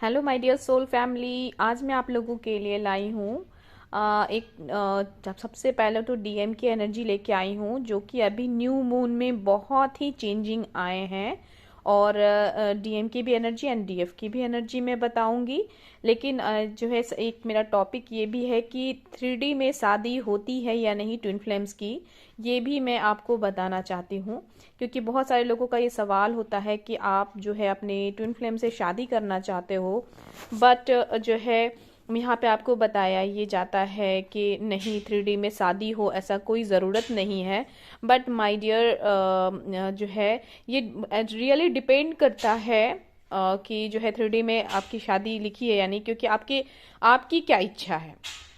Hello my dear soul family. आज मैं आप लोगों के लिए लाई हूँ सबसे पहले तो डीएम की एनर्जी लेके आई हूँ, जो कि अभी न्यू मून में बहुत ही चेंजिंग आए हैं। और डीएम की भी एनर्जी एंड डीएफ की भी एनर्जी मैं बताऊंगी। लेकिन जो है एक मेरा टॉपिक ये भी है कि 3D में शादी होती है या नहीं ट्विन फ्लेम्स की, ये भी मैं आपको बताना चाहती हूँ। क्योंकि बहुत सारे लोगों का ये सवाल होता है कि आप जो है अपने ट्विन फ्लेम से शादी करना चाहते हो, बट जो है यहाँ पे आपको बताया ये जाता है कि नहीं 3D में शादी हो ऐसा कोई ज़रूरत नहीं है। बट माय डियर जो है ये रियली डिपेंड करता है कि जो है 3D में आपकी शादी लिखी है यानी, क्योंकि आपकी क्या इच्छा है।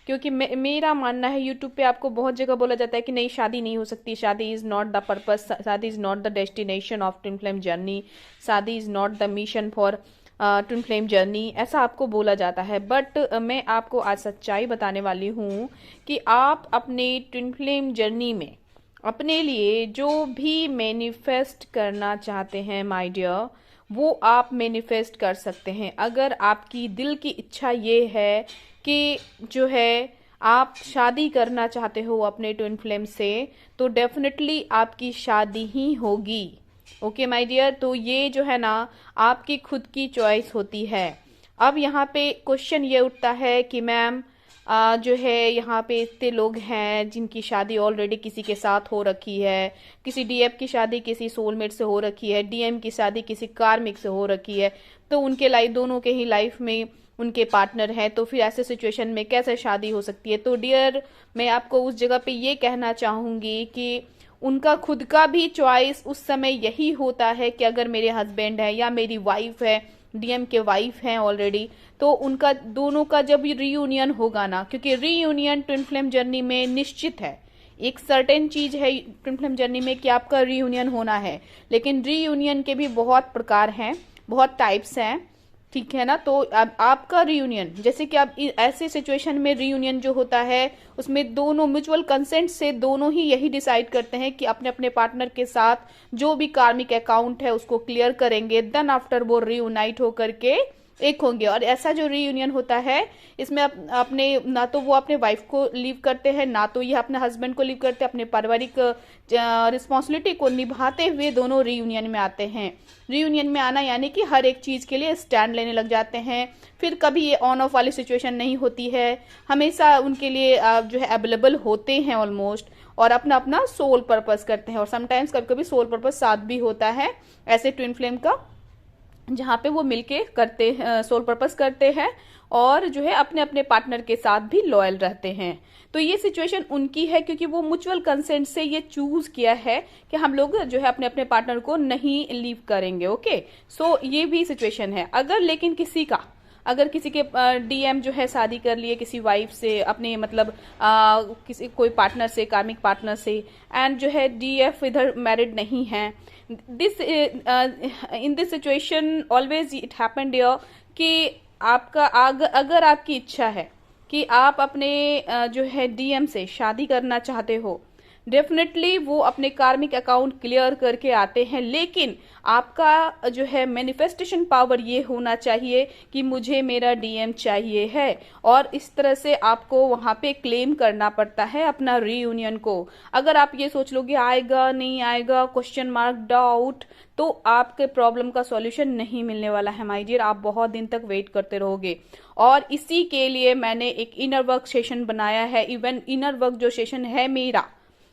क्योंकि मेरा मानना है, यूट्यूब पे आपको बहुत जगह बोला जाता है कि नहीं शादी नहीं हो सकती, shaadi is not the purpose, shaadi is not the destination of twin flame journey, shaadi is not the mission for twin flame journey, ऐसा आपको बोला जाता है। बट मैं आपको आज सच्चाई बताने वाली हूँ कि आप अपने ट्विन फ्लेम जर्नी में अपने लिए जो भी मैनिफेस्ट करना चाहते हैं माय डियर, वो आप मैनिफेस्ट कर सकते हैं। अगर आपकी दिल की इच्छा ये है कि जो है आप शादी करना चाहते हो अपने ट्विन फ्लेम से, तो डेफिनेटली आपकी शादी ही होगी। ओके माय डियर, तो ये जो है ना आपकी खुद की चॉइस होती है। अब यहाँ पे क्वेश्चन ये उठता है कि मैम जो है यहाँ पे इतने लोग हैं जिनकी शादी ऑलरेडी किसी के साथ हो रखी है, किसी डीएफ की शादी किसी सोलमेट से हो रखी है, डीएम की शादी किसी कार्मिक से हो रखी है, तो उनके लाइफ दोनों के ही लाइफ में उनके पार्टनर हैं, तो फिर ऐसे सिचुएशन में कैसे शादी हो सकती है। तो डियर मैं आपको उस जगह पे ये कहना चाहूँगी कि उनका खुद का भी चॉइस उस समय यही होता है कि अगर मेरे हस्बैंड है या मेरी वाइफ है, डीएम के वाइफ हैं ऑलरेडी, तो उनका दोनों का जब रीयूनियन होगा ना, क्योंकि रीयूनियन ट्विन फ्लेम जर्नी में निश्चित है, एक सर्टेन चीज है ट्विन फ्लेम जर्नी में कि आपका रीयूनियन होना है। लेकिन रीयूनियन के भी बहुत प्रकार हैं, बहुत टाइप्स हैं, ठीक है ना। तो अब आपका रियूनियन, जैसे कि आप ऐसे सिचुएशन में रियूनियन जो होता है उसमें दोनों म्यूचुअल कंसेंट से दोनों ही यही डिसाइड करते हैं कि अपने अपने पार्टनर के साथ जो भी कार्मिक अकाउंट है उसको क्लियर करेंगे, देन आफ्टर वो रियूनाइट होकर के एक होंगे। और ऐसा जो रीयूनियन होता है इसमें अपने ना तो वो अपने वाइफ को लीव करते हैं, ना तो ये अपने हस्बैंड को लीव करते हैं, अपने पारिवारिक रिस्पॉन्सिबिलिटी को निभाते हुए दोनों रीयूनियन में आते हैं। रीयूनियन में आना यानी कि हर एक चीज़ के लिए स्टैंड लेने लग जाते हैं। फिर कभी ये ऑन ऑफ वाली सिचुएशन नहीं होती है, हमेशा उनके लिए जो है अवेलेबल होते हैं ऑलमोस्ट, और अपना अपना सोल पर्पस करते हैं। और समटाइम्स कभी कभी सोल पर्पस साथ भी होता है ऐसे ट्विन फ्लेम का, जहाँ पे वो मिलके करते हैं, सोल पर्पस करते हैं और जो है अपने अपने पार्टनर के साथ भी लॉयल रहते हैं। तो ये सिचुएशन उनकी है क्योंकि वो म्यूचुअल कंसेंट से ये चूज किया है कि हम लोग जो है अपने अपने पार्टनर को नहीं लीव करेंगे। ओके, सो ये भी सिचुएशन है। अगर लेकिन अगर किसी के डीएम जो है शादी कर लिए किसी वाइफ से, अपने मतलब किसी कोई पार्टनर से, कार्मिक पार्टनर से, एंड जो है डीएफ इधर मैरिड नहीं है, this in this situation always it happened dear कि अगर आपकी इच्छा है कि आप अपने जो है डीएम से शादी करना चाहते हो, डेफिनेटली वो अपने कार्मिक अकाउंट क्लियर करके आते हैं। लेकिन आपका जो है मैनिफेस्टेशन पावर ये होना चाहिए कि मुझे मेरा डीएम चाहिए है, और इस तरह से आपको वहां पे क्लेम करना पड़ता है अपना रीयूनियन को। अगर आप ये सोच लोगे आएगा नहीं आएगा, क्वेश्चन मार्क, डाउट, तो आपके प्रॉब्लम का सॉल्यूशन नहीं मिलने वाला है माय डियर, आप बहुत दिन तक वेट करते रहोगे। और इसी के लिए मैंने एक इनर वर्क सेशन बनाया है। इवन इनर वर्क जो सेशन है मेरा,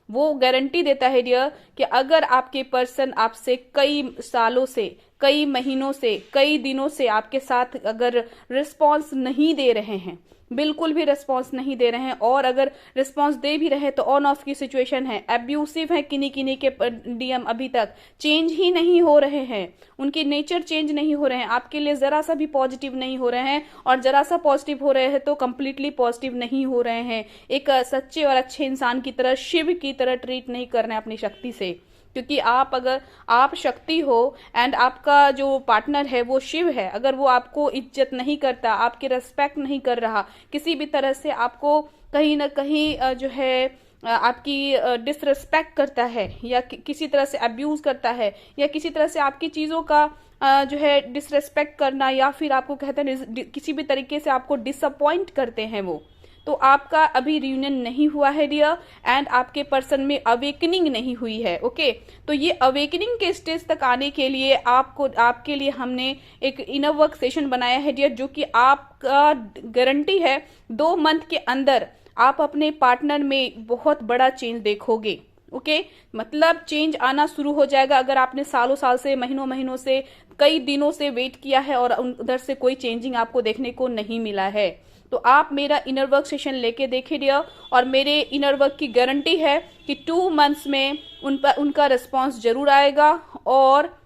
वो गारंटी देता है डियर कि अगर आपके पर्सन आपसे कई सालों से, कई महीनों से, कई दिनों से आपके साथ अगर रिस्पॉन्स नहीं दे रहे हैं, बिल्कुल भी रिस्पॉन्स नहीं दे रहे हैं, और अगर रिस्पॉन्स दे भी रहे तो ऑन ऑफ की सिचुएशन है, एब्यूसिव है, किन्हीं किन्हीं के डीएम अभी तक चेंज ही नहीं हो रहे हैं, उनकी नेचर चेंज नहीं हो रहे हैं, आपके लिए जरा सा भी पॉजिटिव नहीं हो रहे हैं, और जरा सा पॉजिटिव हो रहे हैं तो कंप्लीटली पॉजिटिव नहीं हो रहे हैं, एक सच्चे और अच्छे इंसान की तरह, शिव की तरह ट्रीट नहीं कर रहे हैं अपनी शक्ति से। क्योंकि अगर आप शक्ति हो एंड आपका जो पार्टनर है वो शिव है, अगर वो आपको इज्जत नहीं करता, आपकी रेस्पेक्ट नहीं कर रहा, किसी भी तरह से आपको कहीं ना कहीं जो है आपकी डिसरिस्पेक्ट करता है या किसी तरह से अब्यूज करता है या किसी तरह से आपकी चीज़ों का जो है डिसरिस्पेक्ट करना, या फिर आपको कहते हैं किसी भी तरीके से आपको डिसअपॉइंट करते हैं वो, तो आपका अभी रियूनियन नहीं हुआ है डियर, एंड आपके पर्सन में अवेकनिंग नहीं हुई है। ओके, तो ये अवेकनिंग के स्टेज तक आने के लिए आपके लिए हमने एक इनर वर्क सेशन बनाया है डियर, जो कि आपका गारंटी है 2 मंथ के अंदर आप अपने पार्टनर में बहुत बड़ा चेंज देखोगे। ओके, मतलब चेंज आना शुरू हो जाएगा। अगर आपने सालों साल से, महीनों महीनों से, कई दिनों से वेट किया है और उधर से कोई चेंजिंग आपको देखने को नहीं मिला है, तो आप मेरा इनर वर्क सेशन लेके देखिए डियर, और मेरे इनर वर्क की गारंटी है कि 2 मंथ्स में उनका रिस्पॉन्स जरूर आएगा। और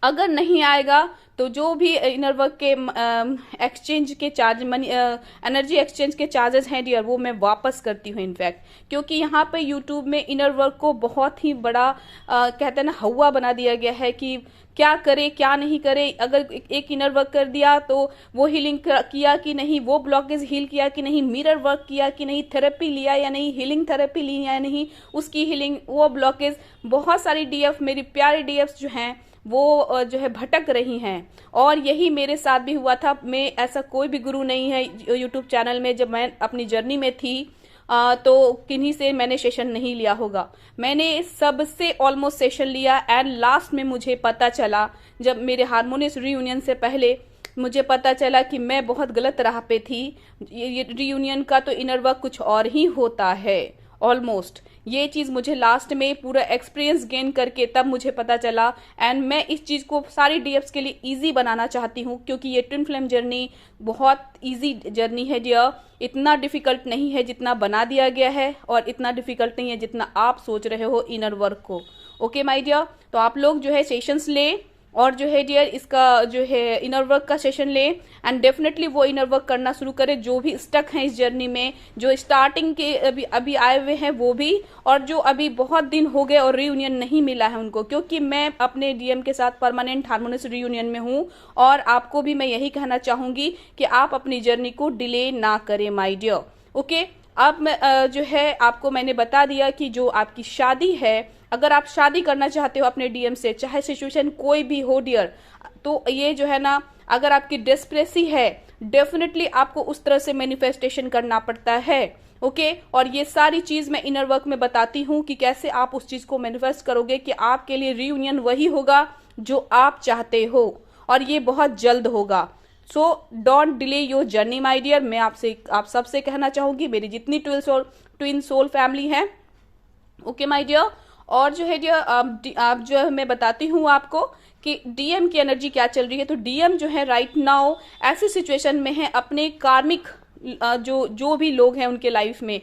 अगर नहीं आएगा तो जो भी इनर वर्क के एक्सचेंज के चार्ज, मनी एनर्जी एक्सचेंज के चार्जेस हैं डियर, वो मैं वापस करती हूँ इनफैक्ट, क्योंकि यहाँ पे यूट्यूब में इनर वर्क को बहुत ही बड़ा कहते हैं ना हवा बना दिया गया है कि क्या करे क्या नहीं करे। अगर एक इनर वर्क कर दिया तो वो हीलिंग किया कि नहीं, वो ब्लॉकेज हील किया कि नहीं, मिरर वर्क किया कि नहीं, थेरेपी लिया या नहीं, हीलिंग थेरेपी ली या नहीं, उसकी हीलिंग, वो ब्लॉकेज, बहुत सारी डीएफ, मेरी प्यारी डीएफ जो हैं वो जो है भटक रही हैं। और यही मेरे साथ भी हुआ था। मैं ऐसा कोई भी गुरु नहीं है यूट्यूब चैनल में, जब मैं अपनी जर्नी में थी तो किन्हीं से मैंने सेशन नहीं लिया होगा। मैंने सबसे ऑलमोस्ट सेशन लिया, एंड लास्ट में मुझे पता चला, जब मेरे हार्मोनियस रीयूनियन से पहले मुझे पता चला कि मैं बहुत गलत राह पे थी। ये रीयूनियन का तो इनर वर्क कुछ और ही होता है ऑलमोस्ट। ये चीज़ मुझे लास्ट में पूरा एक्सपीरियंस गेन करके तब मुझे पता चला, एंड मैं इस चीज़ को सारी डीएफ्स के लिए इजी बनाना चाहती हूँ, क्योंकि ये ट्विन फ्लेम जर्नी बहुत इजी जर्नी है डियर। इतना डिफिकल्ट नहीं है जितना बना दिया गया है, और इतना डिफिकल्ट नहीं है जितना आप सोच रहे हो इनर वर्क को। ओके माय डियर, तो आप लोग जो है सेशंस ले, और जो है डियर इसका जो है इनर वर्क का सेशन ले, एंड डेफिनेटली वो इनर वर्क करना शुरू करें जो भी स्टक हैं इस जर्नी में, जो स्टार्टिंग के अभी आए हुए हैं वो भी, और जो अभी बहुत दिन हो गए और रीयूनियन नहीं मिला है उनको, क्योंकि मैं अपने डीएम के साथ परमानेंट हार्मोनियस रीयूनियन में हूँ। और आपको भी मैं यही कहना चाहूंगी कि आप अपनी जर्नी को डिले ना करें माय डियर। ओके, अब मैं जो है आपको मैंने बता दिया कि जो आपकी शादी है, अगर आप शादी करना चाहते हो अपने डीएम से, चाहे सिचुएशन कोई भी हो डियर, तो ये जो है ना, अगर आपकी डेस्परेसी है, डेफिनेटली आपको उस तरह से मैनिफेस्टेशन करना पड़ता है। ओके, और ये सारी चीज मैं इनर वर्क में बताती हूँ कि कैसे आप उस चीज को मैनिफेस्ट करोगे कि आपके लिए रीयूनियन वही होगा जो आप चाहते हो, और ये बहुत जल्द होगा। So don't delay your journey my dear. मैं आप सबसे कहना चाहूंगी, मेरी जितनी ट्विन सोल फैमिली है, ओके माय डियर। और जो है डियर आप जो है मैं बताती हूँ आपको कि डीएम की एनर्जी क्या चल रही है। तो डीएम जो है राइट नाउ ऐसी सिचुएशन में है, अपने कार्मिक जो भी लोग हैं उनके लाइफ में,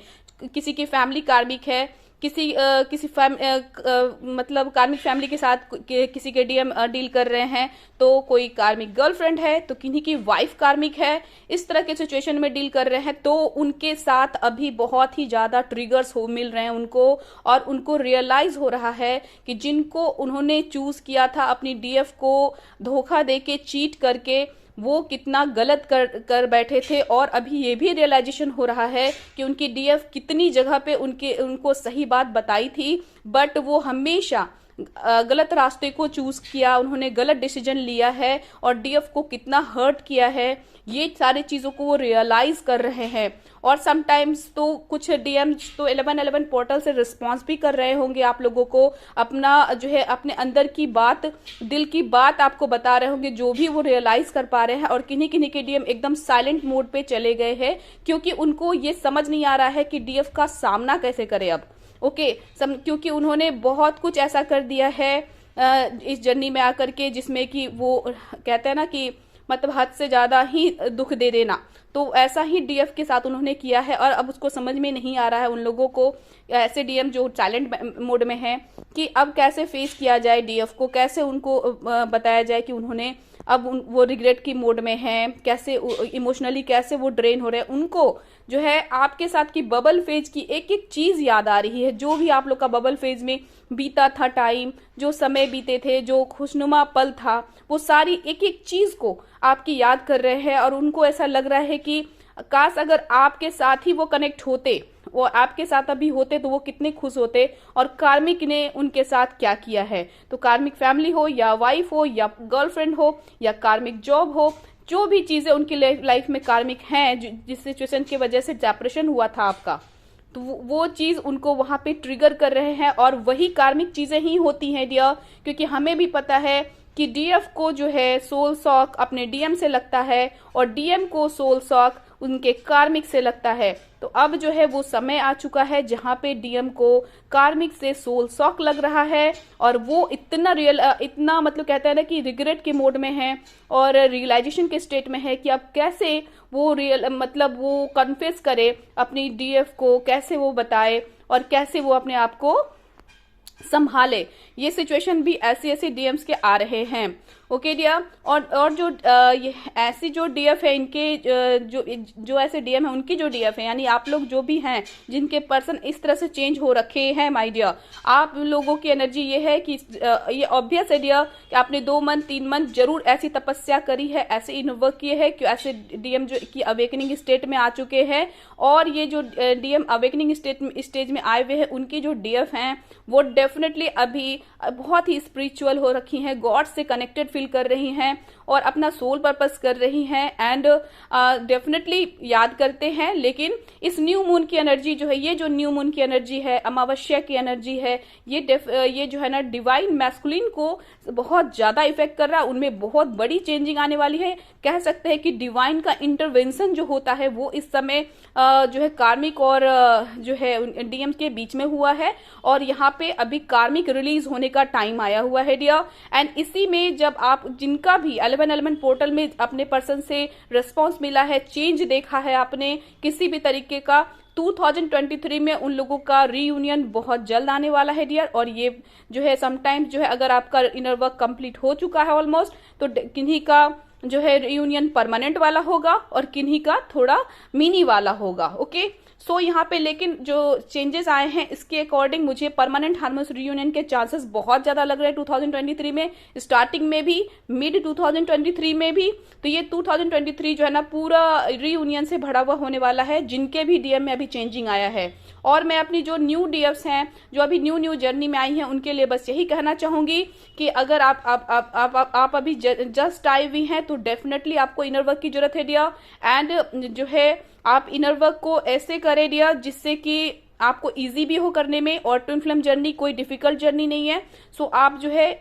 किसी की फैमिली कार्मिक है, मतलब कार्मिक फैमिली के साथ किसी के डीएम डील कर रहे हैं, तो कोई कार्मिक गर्लफ्रेंड है, तो किन्हीं की वाइफ कार्मिक है, इस तरह के सिचुएशन में डील कर रहे हैं, तो उनके साथ अभी बहुत ही ज्यादा ट्रिगर्स मिल रहे हैं उनको, और उनको रियलाइज हो रहा है कि जिनको उन्होंने चूज किया था अपनी डीएफ को धोखा देके, चीट करके, वो कितना गलत कर बैठे थे। और अभी ये भी रियलाइजेशन हो रहा है कि उनकी डीएफ कितनी जगह पे उनको सही बात बताई थी, बट वो हमेशा गलत रास्ते को चूज किया, उन्होंने गलत डिसीजन लिया है, और डीएफ को कितना हर्ट किया है, ये सारी चीजों को वो रियलाइज कर रहे हैं। और समटाइम्स तो कुछ डीएम्स तो 1111 पोर्टल से रिस्पॉन्स भी कर रहे होंगे आप लोगों को, अपना जो है अपने अंदर की बात, दिल की बात आपको बता रहे होंगे, जो भी वो रियलाइज कर पा रहे हैं। और किन्हीं किन्हीं के डीएम एकदम साइलेंट मोड पे चले गए हैं, क्योंकि उनको ये समझ नहीं आ रहा है कि डीएफ का सामना कैसे करे अब। ओके, क्योंकि उन्होंने बहुत कुछ ऐसा कर दिया है इस जर्नी में आकर के, जिसमें कि वो कहते हैं ना कि मतलब हद से ज्यादा ही दुख दे देना, तो ऐसा ही डीएफ के साथ उन्होंने किया है। और अब उसको समझ में नहीं आ रहा है उन लोगों को, ऐसे डीएम जो साइलेंट मोड में है, कि अब कैसे फेस किया जाए डीएफ को, कैसे उनको बताया जाए कि उन्होंने अब वो रिग्रेट की मोड में हैं, कैसे इमोशनली कैसे वो ड्रेन हो रहे हैं। उनको जो है आपके साथ की बबल फेज की एक एक चीज याद आ रही है, जो भी आप लोग का बबल फेज में बीता था टाइम, जो समय बीते थे, जो खुशनुमा पल था, वो सारी एक एक चीज को आपकी याद कर रहे हैं। और उनको ऐसा लग रहा है कि काश अगर आपके साथ ही वो कनेक्ट होते, वो आपके साथ अभी होते तो वो कितने खुश होते, और कार्मिक ने उनके साथ क्या किया है। तो कार्मिक फैमिली हो या वाइफ हो या गर्लफ्रेंड हो या कार्मिक जॉब हो, जो भी चीजें उनकी लाइफ में कार्मिक हैं, जिस सिचुएशन की वजह से सेपरेशन हुआ था आपका, तो वो चीज उनको वहां पे ट्रिगर कर रहे हैं, और वही कार्मिक चीजें ही होती हैं डियर। क्योंकि हमें भी पता है कि डीएफ को जो है सोल शॉक अपने डीएम से लगता है, और डीएम को सोल शॉक उनके कार्मिक से लगता है। तो अब जो है वो समय आ चुका है जहां पे डीएम को कार्मिक से सोल शॉक लग रहा है, और वो इतना मतलब कहते हैं ना कि रिग्रेट के मोड में है और रियलाइजेशन के स्टेट में है कि अब कैसे वो मतलब वो कन्फेस करे अपनी डीएफ को, कैसे वो बताए और कैसे वो अपने आप को संभाले। ये सिचुएशन भी ऐसे ऐसे डीएम्स के आ रहे हैं। ओके डियर, और जो ये ऐसी जो डीएफ है इनके जो ऐसे डीएम है उनकी जो डीएफ है, यानी आप लोग जो भी हैं जिनके पर्सन इस तरह से चेंज हो रखे हैं माय डियर, आप लोगों की एनर्जी ये है कि ये ऑब्वियस है डियर कि आपने 2 मंथ 3 मंथ जरूर ऐसी तपस्या करी है, ऐसे इन वर्क किए हैं कि ऐसे डीएम जो की अवेकनिंग स्टेट में आ चुके हैं। और ये जो डीएम अवेकनिंग स्टेज में आए हुए हैं उनकी जो डीएफ हैं वो डेफिनेटली अभी बहुत ही स्पिरिचुअल हो रखी हैं, गॉड से कनेक्टेड फील कर रही हैं और अपना सोल पर्पस कर रही हैं, एंड डेफिनेटली याद करते हैं। लेकिन इस न्यू मून की एनर्जी जो है, ये जो न्यू मून की एनर्जी है, अमावस्या की एनर्जी है, ये जो है ना डिवाइन मैस्कुलिन को बहुत ज्यादा इफेक्ट कर रहा है, उनमें बहुत बड़ी चेंजिंग आने वाली है। कह सकते हैं कि डिवाइन का इंटरवेंशन जो होता है वो इस समय जो है कार्मिक और जो है डीएम के बीच में हुआ है, और यहाँ पे अभी कार्मिक रिलीज होने का टाइम आया हुआ है डियर। एंड इसी में जब आप जिनका भी 1111 पोर्टल में अपने पर्सन से रिस्पॉन्स मिला है, चेंज देखा है आपने किसी भी तरीके का, 2023 में उन लोगों का रीयूनियन बहुत जल्द आने वाला है डियर। और ये जो है समटाइम्स जो है अगर आपका इनर वर्क कंप्लीट हो चुका है ऑलमोस्ट, तो किन्हीं का जो है रीयूनियन परमानेंट वाला होगा और किन्हीं का थोड़ा मिनी वाला होगा। ओके, सो यहाँ पे लेकिन जो चेंजेस आए हैं इसके अकॉर्डिंग मुझे परमानेंट हार्मोनियस रीयूनियन के चांसेस बहुत ज्यादा लग रहे हैं 2023 में, स्टार्टिंग में भी, मिड 2023 में भी। तो ये 2023 जो है ना पूरा रीयूनियन से भरा हुआ होने वाला है, जिनके भी डीएम में अभी चेंजिंग आया है। और मैं अपनी जो न्यू डीएफ्स हैं जो अभी न्यू जर्नी में आई हैं उनके लिए बस यही कहना चाहूंगी कि अगर आप अभी जस्ट आई हुई हैं तो डेफिनेटली आपको इनर वर्क की जरूरत है डियर। एंड जो है आप इनर वर्क को ऐसे करें डियर जिससे कि आपको इजी भी हो करने में, और ट्विन फ्लेम जर्नी कोई डिफिकल्ट जर्नी नहीं है। सो आप जो है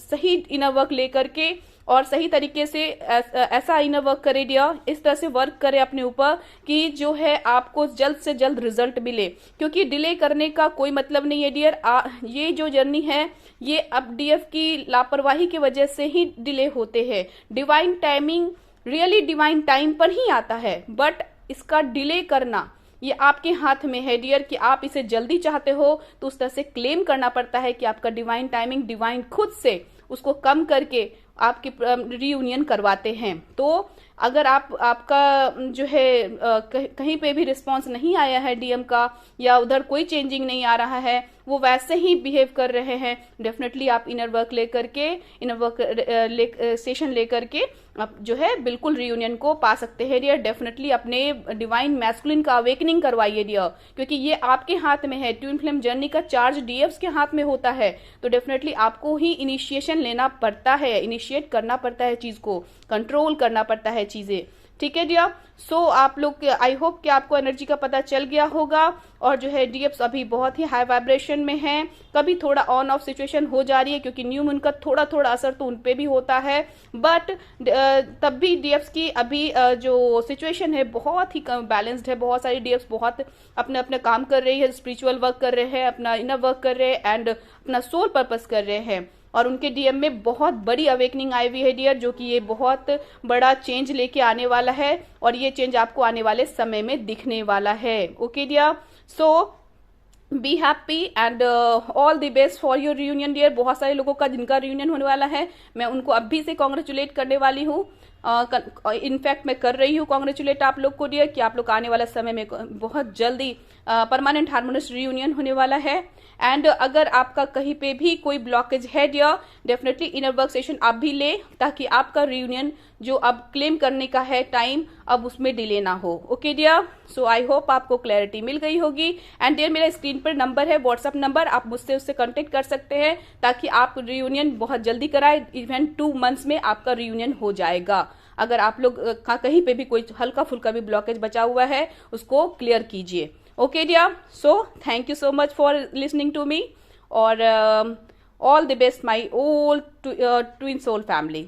सही इनर वर्क लेकर के और सही तरीके से ऐसा इनर वर्क करे डियर, इस तरह से वर्क करे अपने ऊपर कि जो है आपको जल्द से जल्द रिजल्ट मिले, क्योंकि डिले करने का कोई मतलब नहीं है डियर। ये जो जर्नी है ये अब डीएफ की लापरवाही की वजह से ही डिले होते हैं। Divine timing really divine time पर ही आता है, बट इसका डिले करना ये आपके हाथ में है डियर कि आप इसे जल्दी चाहते हो तो उस तरह से क्लेम करना पड़ता है कि आपका डिवाइन टाइमिंग डिवाइन खुद से उसको कम करके आपकी रीयूनियन करवाते हैं। तो अगर आपका जो है कहीं पे भी रिस्पांस नहीं आया है डीएम का, या उधर कोई चेंजिंग नहीं आ रहा है, वो वैसे ही बिहेव कर रहे हैं, डेफिनेटली आप इनर वर्क लेकर के सेशन लेकर के आप जो है बिल्कुल रीयूनियन को पा सकते हैं डियर। डेफिनेटली अपने डिवाइन मैस्कुलिन का अवेकनिंग करवाइए डियर, क्योंकि ये आपके हाथ में है। ट्विन फ्लेम जर्नी का चार्ज डीएफ्स के हाथ में होता है, तो डेफिनेटली आपको ही इनिशिएशन लेना पड़ता है, इनिशिएट करना पड़ता है, चीज को कंट्रोल करना पड़ता है चीजें। ठीक है डियर। सो आप लोग आई होप कि आपको एनर्जी का पता चल गया होगा। और जो है डीएफ्स अभी बहुत ही हाई वाइब्रेशन में है, कभी थोड़ा ऑन ऑफ सिचुएशन हो जा रही है क्योंकि न्यू मून का थोड़ा थोड़ा असर तो उनपे भी होता है, बट तब भी डीएफ्स की अभी जो सिचुएशन है बहुत ही बैलेंस्ड है। बहुत सारी डीएफ्स बहुत अपने अपने काम कर रही है, स्पिरिचुअल वर्क कर रहे हैं, अपना इनर वर्क कर रहे हैं एंड अपना सोल पर्पस कर रहे हैं। और उनके डीएम में बहुत बड़ी अवेकनिंग आई हुई है डियर, जो कि ये बहुत बड़ा चेंज लेके आने वाला है, और ये चेंज आपको आने वाले समय में दिखने वाला है। Okay dear, so be happy and all the best for your reunion dear. बहुत सारे लोगों का जिनका रियूनियन होने वाला है, मैं उनको अभी से कॉन्ग्रेचुलेट करने वाली हूँ। इनफैक्ट मैं कर रही हूँ कॉन्ग्रेचुलेट आप लोग को डियर कि आप लोग आने वाला समय में बहुत जल्दी परमानेंट हार्मोनियस रियूनियन होने वाला है। एंड अगर आपका कहीं पे भी कोई ब्लॉकेज है dear, definitely inner work session आप भी ले, ताकि आपका रियूनियन जो अब क्लेम करने का है टाइम अब उसमें डिले ना हो। Okay dear, so I hope आपको क्लैरिटी मिल गई होगी। एंड डियर मेरा स्क्रीन पर नंबर है, व्हाट्सअप नंबर, आप मुझसे उससे कांटेक्ट कर सकते हैं ताकि आप रियूनियन बहुत जल्दी कराए। इवन 2 मंथ्स में आपका रियूनियन हो जाएगा। अगर आप लोग कहीं पे भी कोई हल्का फुल्का भी ब्लॉकेज बचा हुआ है उसको क्लियर कीजिए। Okay dear, so thank you so much for listening to me, और ऑल द बेस्ट माई ओल ट्विन सोल फैमिली।